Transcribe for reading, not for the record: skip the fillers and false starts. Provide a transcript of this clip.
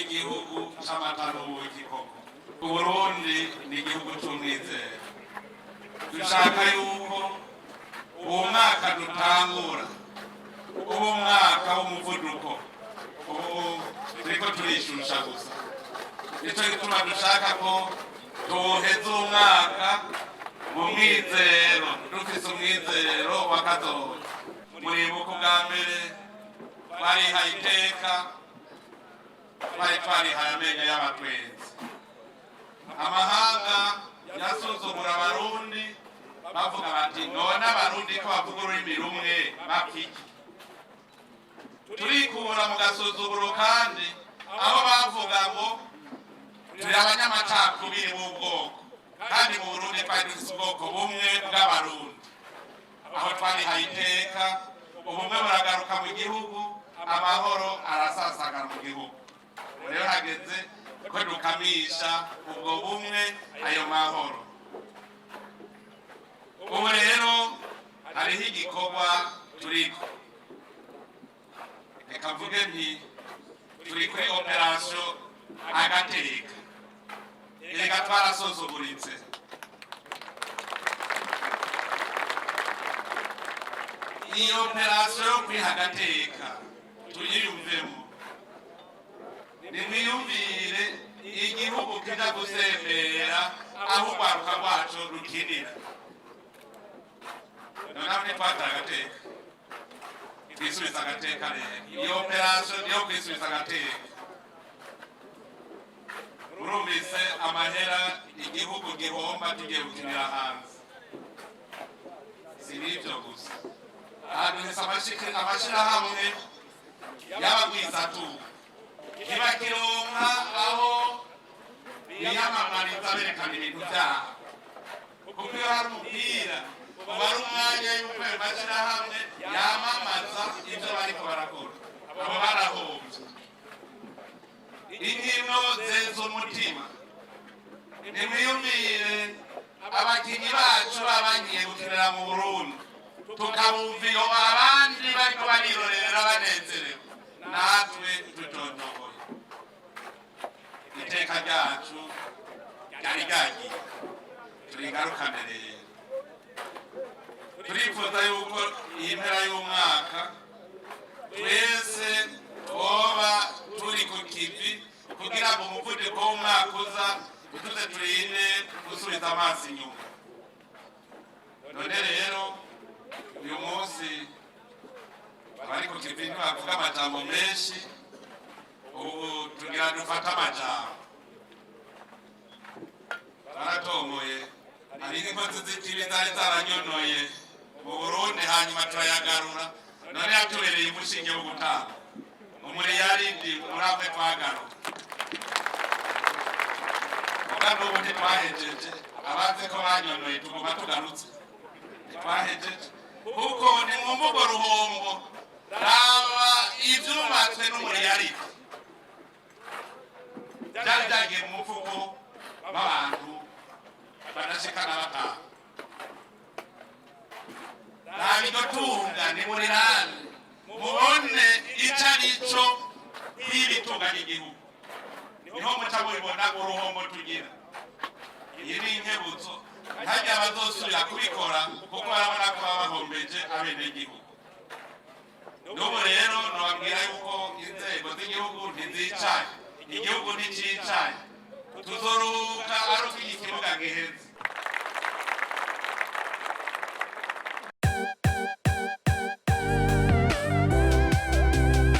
igihugu c'amakaruhuko koko Uburundi ni igihugu c'umwizero dushaka yuko uwo mwaka dutangura uwo mwaka w'umuvuduko turiko turishusha gusa nico gituma dushaka ko tuheza umwaka mu mwizero dufise umwizero w'akazoza muribuka ubwa mbere twarihaye iteka twarihaye amenyo y'abatwenzi amahanga yasuzugura abarundi bavuga bati none abarundi ko bavuga ururimi rumwe bapiki turikura mu gasuzuguro kandi aho bavuga ngo turi abanyamacakubiri b'ubwoko kandi mu Burundi twari dufise ubwoko bumwe bw'abarundi aho twarihaye iteka ubumwe buragaruka mu gihugu amahoro arasasagara mu gihugu rero hageze ko dukamisha ubwo bumwe ayo mahoro ubu rero hariho igikorwa turiko reka mvuge nti turi kuri operasiyo agateka reka twarasuzuguritse iyi operasiyo yo kwiha agateka tuyiyumvemo nimwiyumvire igihugu kija gusembera aho urwaruka rwacu rukinira noneho ntitwatara agateka twisubiza agateka rero iyo operasiyo niyo kwisubiza agateka murumvise amahera igihugu gihomba tugiye gukinira hanze si n'ivyo gusa ahantu hese amashirahamwe y'abagwizatunga ntibakironka aho biyamamariza berekana ibintu vyabo kuko iyo hari umupira uba ari umwanya y'uko ayo mashirahamwe yamamaza ivyo bariko barakora abo barahomvye inkino zeza umutima nimwiyumvire abakinyi bacu babangiye gukinira mu Burundi tukabumva iyo abandi bariko barirorera banezerewe natwe tutondogoye iteka ryacu ryari ryagiye turigarukane rero turifuza yuko iyi mpera y'umwaka twese twoba turi ku kivi kugira ngo umuvuduko w'umwaka uza utuze turinde gusubiza amaso inyuma none rero uyu munsi abari ku kivi ntibavuga amajambo menshi ubu tugira dufate amajambo baratomoye hari inkozi z'ikibi zari zaranyonoye mu Burundi hanyuma turayagarura none yatubereye umushinge wo gutanga umuriyaridi muramwe twagaruka muga n'ubu ntitwahejeje abazi ko banyonoye tuguma tugarutse ntitwahejeje kuko ni mu mvugo ruhombo raba ivyubatswe n'umuriyaridi byari byagiye mu mufuko w'abantu badashikana batanu nta biryo tunga ni muri rani mubone ico arico kw'ibitunga n'igihugu niho muca mubibona uruhombo tugira iyi ni inkebutso harya bazosubira kubikora kuko barabona ko baba bahombeje abenegihugu n'ubu rero nobabwira yuko inzego z'igihugu ntizicaye igihugu nticicaye tuzoruhuka ari uko iki kibuga giheze